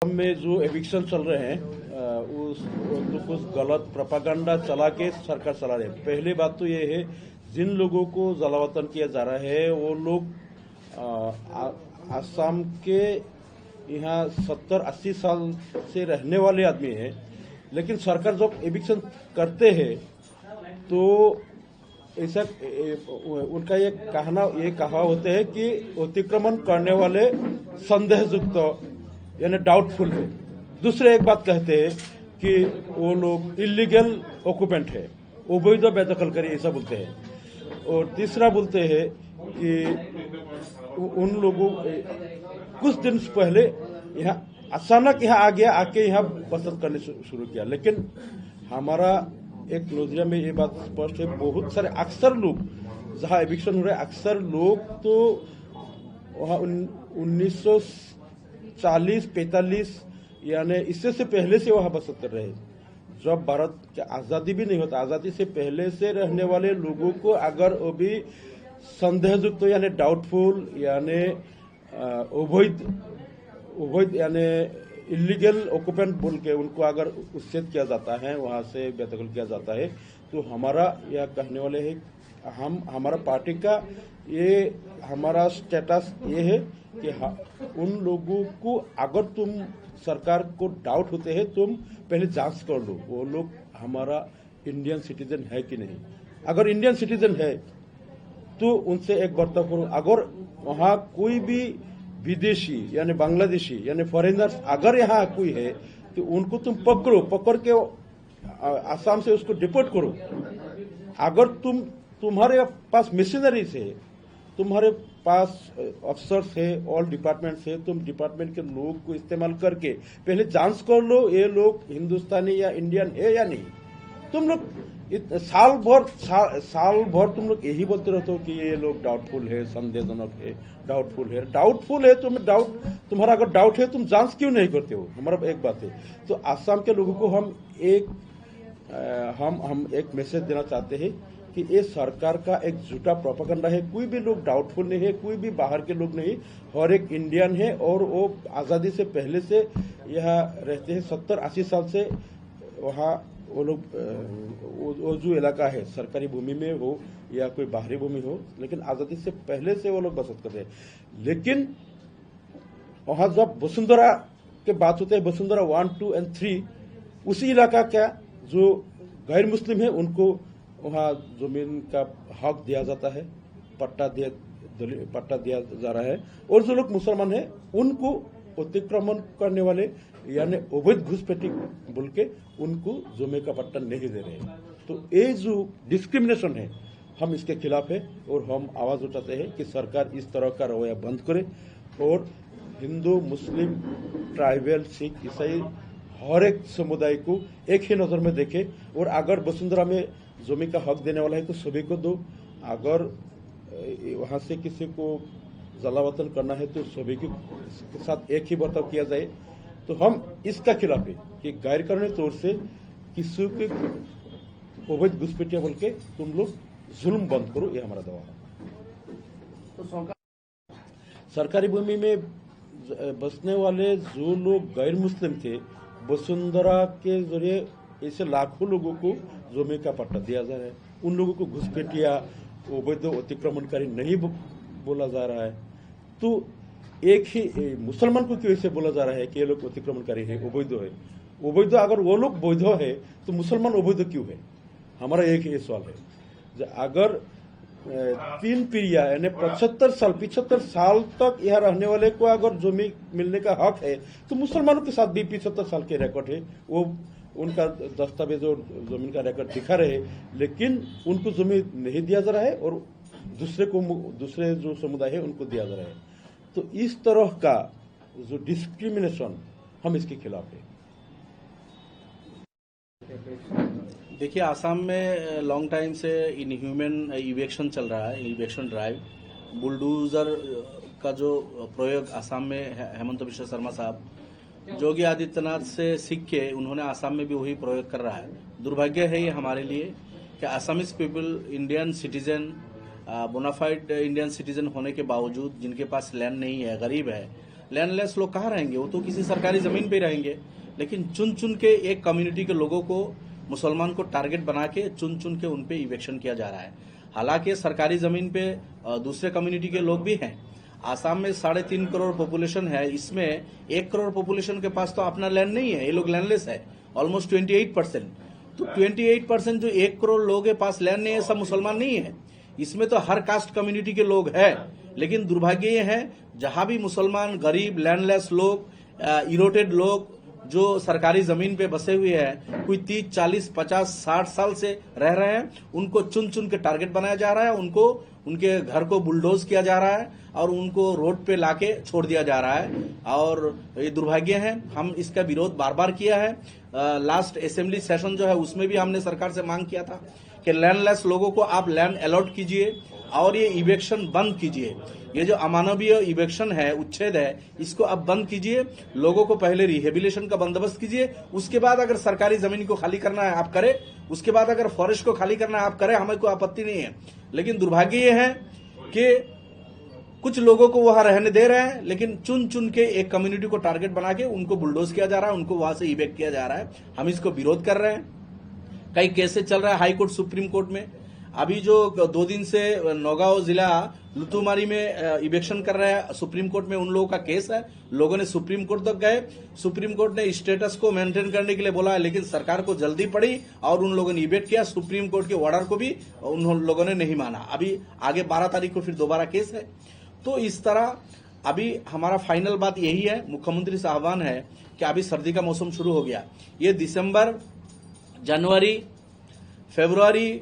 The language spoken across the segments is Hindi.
में जो एविक्शन चल रहे हैं तो कुछ गलत प्रोपागेंडा चला के सरकार चला रही है। पहली बात तो ये है, जिन लोगों को जलावतन किया जा रहा है वो लोग आसाम के यहाँ 70-80 साल से रहने वाले आदमी हैं। लेकिन सरकार जब एविक्शन करते हैं तो ऐसा उनका ये कहा होता है कि अतिक्रमण करने वाले संदेहयुक्त यानी डाउटफुल है। दूसरे एक बात कहते हैं कि वो लोग इलीगल ऑक्यूपेंट है, अवैध बेदखलकारी ऐसा बोलते हैं। और तीसरा बोलते हैं कि उन लोगों कुछ दिन पहले यहाँ अचानक यहाँ आ गया, आके यहाँ बसत करने शुरू किया। लेकिन हमारा एक नजरिया में ये बात स्पष्ट है, बहुत सारे अक्सर लोग जहाँ एविक्शन हो रहे हैं, अक्सर लोग तो वहाँ 1940-45 यानी इससे से पहले से वहाँ बसत कर रहे हैं। जब भारत की आज़ादी भी नहीं होता, आज़ादी से पहले से रहने वाले लोगों को अगर वो भी संदेहयुक्त यानी डाउटफुल यानी अवैध यानी इलीगल ऑक्यूपेंट बोल के उनको अगर उच्छेद किया जाता है, वहाँ से बेदखल किया जाता है, तो हमारा यह कहने वाले है, हमारा पार्टी का ये हमारा स्टेटस ये है कि उन लोगों को अगर तुम सरकार को डाउट होते हैं, तुम पहले जांच कर लो वो लोग हमारा इंडियन सिटीजन है कि नहीं। अगर इंडियन सिटीजन है तो उनसे एक बर्ताव करो। अगर वहाँ कोई भी विदेशी यानी बांग्लादेशी यानी फॉरेनर्स अगर यहाँ कोई है तो उनको तुम पकड़ के आसाम से उसको डिपोर्ट करो। अगर तुम्हारे पास मशीनरीज है, तुम्हारे पास अफसर्स है, ऑल डिपार्टमेंट्स है, तुम डिपार्टमेंट के लोग को इस्तेमाल करके पहले जांच कर लो ये लोग हिंदुस्तानी या इंडियन है या नहीं। तुम लोग साल भर तुम लोग यही बोलते रहते हो कि ये लोग डाउटफुल है, संदेहजनक है, डाउटफुल है। तुम्हारा अगर डाउट है तुम जांच क्यों नहीं करते हो? हमारा एक बात है। तो आसाम के लोगों को हम एक मैसेज देना चाहते हैं कि ये सरकार का एक झूठा प्रोपेगेंडा है। कोई भी लोग डाउटफुल नहीं है, कोई भी बाहर के लोग नहीं, हर एक इंडियन है और वो आज़ादी से पहले से यहाँ रहते हैं। 70-80 साल से वहाँ वो लोग वो जो इलाका है सरकारी भूमि में हो या कोई बाहरी भूमि हो, लेकिन आज़ादी से पहले से वो लोग बसत कर रहे हैं। लेकिन वहाँ जब वसुंधरा के बात होते हैं, वसुंधरा 1, 2 और 3, उसी इलाका का जो गैर मुस्लिम है उनको वहाँ जमीन का हक दिया जाता है, पट्टा दिया जा रहा है। और जो लोग मुसलमान हैं उनको अतिक्रमण करने वाले यानी अवैध घुसपैठी बोल के उनको जमीन का पट्टा नहीं दे रहे हैं। तो ये जो डिस्क्रिमिनेशन है हम इसके खिलाफ है और हम आवाज उठाते हैं कि सरकार इस तरह का रवैया बंद करे और हिंदू, मुस्लिम, ट्राइबल, सिख, ईसाई हर एक समुदाय को एक ही नजर में देखे। और अगर वसुंधरा में जमीन का हक देने वाला है तो सभी को दो। अगर वहां से किसी को जलावतन करना है तो सभी के साथ एक ही बर्ताव किया जाए। तो हम इसका खिलाफ है कि गैर कानूनी तौर से किसी के अवैध घुसपैठिया बोल के तुम लोग जुल्म बंद करो, ये हमारा दवा है। तो सरकारी भूमि में बसने वाले जो लोग गैर मुस्लिम थे, वसुंधरा के जरिए ऐसे लाखों लोगों को जमीन का पट्टा दिया जा रहा है। उन लोगों को घुसपैठिया, अवैध अतिक्रमणकारी नहीं बोला जा रहा है। तो एक ही मुसलमान को क्यों ऐसे बोला जा रहा है कि ये लोग अतिक्रमणकारी है, अवैध है? अवैध अगर वो लोग वैध है तो मुसलमान अवैध क्यों है? हमारा एक ही सवाल है। अगर 3 पीढ़ियां यानी 75 साल तक यहाँ रहने वाले को अगर जमीन मिलने का हक है तो मुसलमानों के साथ भी 75 साल के रिकॉर्ड है। वो उनका दस्तावेज और जमीन का रिकॉर्ड दिखा रहे, लेकिन उनको जमीन नहीं दिया जा रहा है और दूसरे जो समुदाय है उनको दिया जा रहा है। तो इस तरह का जो डिस्क्रिमिनेशन हम इसके खिलाफ है। देखिए, आसाम में लॉन्ग टाइम से इनह्यूमन इवेक्शन चल रहा है, इवेक्शन ड्राइव। बुलडोजर का जो प्रयोग आसाम में हेमंत बिश्व शर्मा साहब योगी आदित्यनाथ से सीख के उन्होंने आसाम में भी वही प्रयोग कर रहा है। दुर्भाग्य है ये हमारे लिए कि Assamese people Indian citizen bona fide Indian citizen होने के बावजूद जिनके पास लैंड नहीं है, गरीब है, लैंडलेस लोग कहाँ रहेंगे, वो तो किसी सरकारी जमीन पे रहेंगे। लेकिन चुन चुन के एक कम्युनिटी के लोगों को, मुसलमान को टारगेट बना के चुन चुन के उन पे इवेक्शन किया जा रहा है। हालांकि सरकारी जमीन पे दूसरे कम्युनिटी के लोग भी हैं। आसाम में 3.5 करोड़ पॉपुलेशन है, इसमें 1 करोड़ पॉपुलेशन के पास तो अपना लैंड नहीं है, ये लोग लैंडलेस है, ऑलमोस्ट 28%। तो 28% जो 1 करोड़ लोगों के पास लैंड नहीं है, सब मुसलमान नहीं है, इसमें तो हर कास्ट कम्युनिटी के लोग हैं। लेकिन दुर्भाग्य ये है, जहां भी मुसलमान, गरीब, लैंडलेस लोग, इरोटेड लोग जो सरकारी जमीन पे बसे हुए हैं, कोई 30, 40, 50, 60 साल से रह रहे हैं, उनको चुन चुन के टारगेट बनाया जा रहा है, उनको उनके घर को बुलडोज किया जा रहा है और उनको रोड पे लाके छोड़ दिया जा रहा है। और ये दुर्भाग्य है, हम इसका विरोध बार बार किया है। लास्ट असेंबली सेशन जो है उसमें भी हमने सरकार से मांग किया था कि लैंडलेस लोगों को आप लैंड अलॉट कीजिए और ये इवेक्शन बंद कीजिए। ये जो अमानवीय इवेक्शन है, उच्छेद है, इसको अब बंद कीजिए। लोगों को पहले रिहेबिलिटेशन का बंदोबस्त कीजिए, उसके बाद अगर सरकारी जमीन को खाली करना है आप करें, उसके बाद अगर फॉरेस्ट को खाली करना है आप करें, हमें कोई आपत्ति नहीं है। लेकिन दुर्भाग्य ये है कि कुछ लोगों को वहां रहने दे रहे हैं, लेकिन चुन चुन के एक कम्युनिटी को टारगेट बना के उनको बुलडोज किया जा रहा है, उनको वहां से इवेक्ट किया जा रहा है। हम इसको विरोध कर रहे हैं। कई केसेस चल रहा है हाई कोर्ट, सुप्रीम कोर्ट में। अभी जो 2 दिन से नौगांव जिला लुतुमारी में इवेक्शन कर रहा है, सुप्रीम कोर्ट में उन लोगों का केस है। लोगों ने सुप्रीम कोर्ट तक गए, सुप्रीम कोर्ट ने स्टेटस को मेंटेन करने के लिए बोला है, लेकिन सरकार को जल्दी पड़ी और उन लोगों ने इवेक्ट किया। सुप्रीम कोर्ट के ऑर्डर को भी उन लोगों ने नहीं माना। अभी आगे 12 तारीख को फिर दोबारा केस है। तो इस तरह अभी हमारा फाइनल बात यही है, मुख्यमंत्री से आह्वान है कि अभी सर्दी का मौसम शुरू हो गया। ये दिसंबर, जनवरी, फरवरी,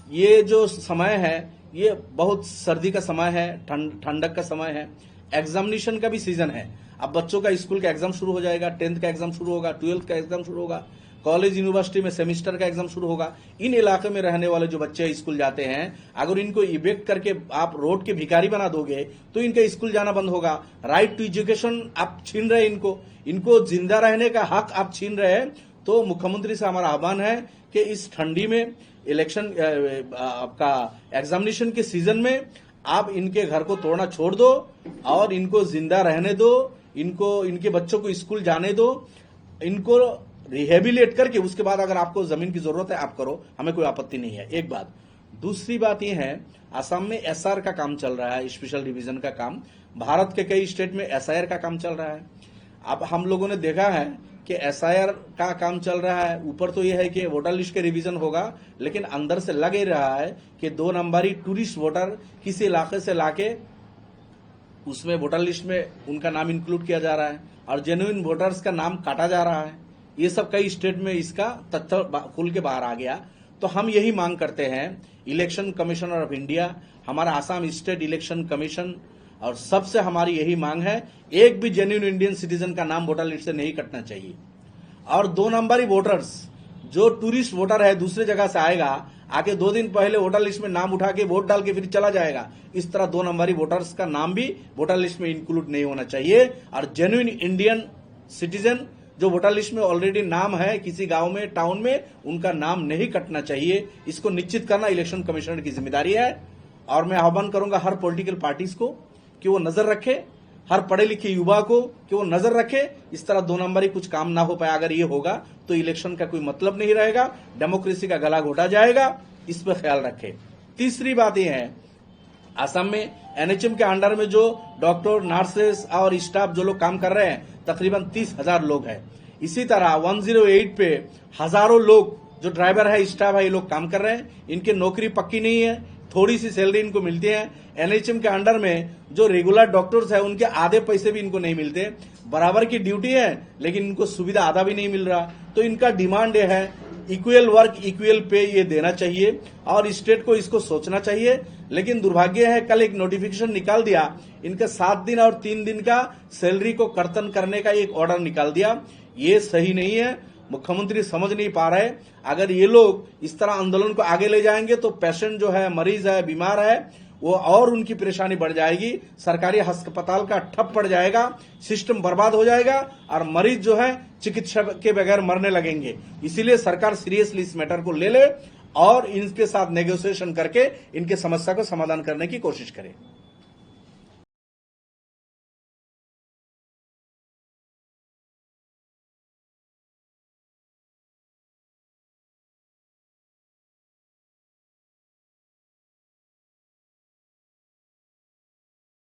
ये जो समय है ये बहुत सर्दी का समय है, ठंडक का समय है, एग्जामिनेशन का भी सीजन है। अब बच्चों का स्कूल का एग्जाम शुरू हो जाएगा, 10th का एग्जाम शुरू होगा, 12th का एग्जाम शुरू होगा, कॉलेज यूनिवर्सिटी में सेमेस्टर का एग्जाम शुरू होगा। इन इलाके में रहने वाले जो बच्चे स्कूल जाते हैं, अगर इनको इवेक्ट करके आप रोड के भिखारी बना दोगे तो इनका स्कूल जाना बंद होगा। राइट टू एजुकेशन आप छीन रहे हैं, इनको जिंदा रहने का हक आप छीन रहे हैं। तो मुख्यमंत्री से हमारा आह्वान है कि इस ठंडी में, इलेक्शन आपका एग्जामिनेशन के सीजन में आप इनके घर को तोड़ना छोड़ दो और इनको जिंदा रहने दो, इनको, इनके बच्चों को स्कूल जाने दो, इनको रिहेबिलिटेट करके उसके बाद अगर आपको जमीन की जरूरत है आप करो, हमें कोई आपत्ति नहीं है। एक बात। दूसरी बात यह है, असम में एसआर का काम चल रहा है, स्पेशल डिवीजन का काम। भारत के कई स्टेट में एसआईआर का काम चल रहा है। अब हम लोगों ने देखा है कि एसआईआर का काम चल रहा है, ऊपर तो यह है कि वोटर लिस्ट के रिवीजन होगा, लेकिन अंदर से लग ही रहा है कि 2 नंबरी टूरिस्ट वोटर किसी इलाके से लाके उसमें वोटर लिस्ट में उनका नाम इंक्लूड किया जा रहा है और जेन्युइन वोटर्स का नाम काटा जा रहा है। ये सब कई स्टेट में इसका तथ्य खुल के बाहर आ गया। तो हम यही मांग करते हैं, इलेक्शन कमिश्नर ऑफ इंडिया, हमारा आसाम स्टेट इलेक्शन कमीशन, और सबसे हमारी यही मांग है, एक भी जेन्युइन इंडियन सिटीजन का नाम वोटर लिस्ट से नहीं कटना चाहिए। और 2 नंबरी वोटर्स, जो टूरिस्ट वोटर है दूसरे जगह से आएगा, आके 2 दिन पहले वोटर लिस्ट में नाम उठा के वोट डाल के फिर चला जाएगा, इस तरह 2 नंबरी वोटर्स का नाम भी वोटर लिस्ट में इंक्लूड नहीं होना चाहिए। और जेन्युइन इंडियन सिटीजन जो वोटर लिस्ट में ऑलरेडी नाम है किसी गांव में, टाउन में, उनका नाम नहीं कटना चाहिए। इसको निश्चित करना इलेक्शन कमिश्नर की जिम्मेदारी है। और मैं आह्वान करूंगा हर पॉलिटिकल पार्टीज को कि वो नजर रखे, हर पढ़े लिखे युवा को कि वो नजर रखे, इस तरह 2 नंबरी कुछ काम ना हो पाए। अगर ये होगा तो इलेक्शन का कोई मतलब नहीं रहेगा, डेमोक्रेसी का गला घोटा जाएगा, इस पर ख्याल रखे। तीसरी बात यह है, असम में एनएचएम के अंडर में जो डॉक्टर, नर्सेस और स्टाफ जो लोग काम कर रहे हैं, तकरीबन 30,000 लोग हैं। इसी तरह 108 पे हजारों लोग जो ड्राइवर है, स्टाफ है, ये लोग काम कर रहे हैं। इनकी नौकरी पक्की नहीं है, थोड़ी सी सैलरी इनको मिलती है। एनएचएम के अंडर में जो रेगुलर डॉक्टर्स है उनके आधे पैसे भी इनको नहीं मिलते। बराबर की ड्यूटी है लेकिन इनको सुविधा आधा भी नहीं मिल रहा। तो इनका डिमांड ये है, इक्वल वर्क इक्वल पे ये देना चाहिए और स्टेट को इसको सोचना चाहिए। लेकिन दुर्भाग्य है, कल एक नोटिफिकेशन निकाल दिया, इनके 7 दिन और 3 दिन का सैलरी को कर्तन करने का एक ऑर्डर निकाल दिया। ये सही नहीं है, मुख्यमंत्री समझ नहीं पा रहे। अगर ये लोग इस तरह आंदोलन को आगे ले जाएंगे तो पेशेंट जो है, मरीज है, बीमार है, वो और उनकी परेशानी बढ़ जाएगी, सरकारी अस्पताल का ठप पड़ जाएगा, सिस्टम बर्बाद हो जाएगा और मरीज जो है चिकित्सा के बगैर मरने लगेंगे। इसीलिए सरकार सीरियसली इस मैटर को ले ले और इनके साथ नेगोशिएशन करके इनके समस्या को समाधान करने की कोशिश करे।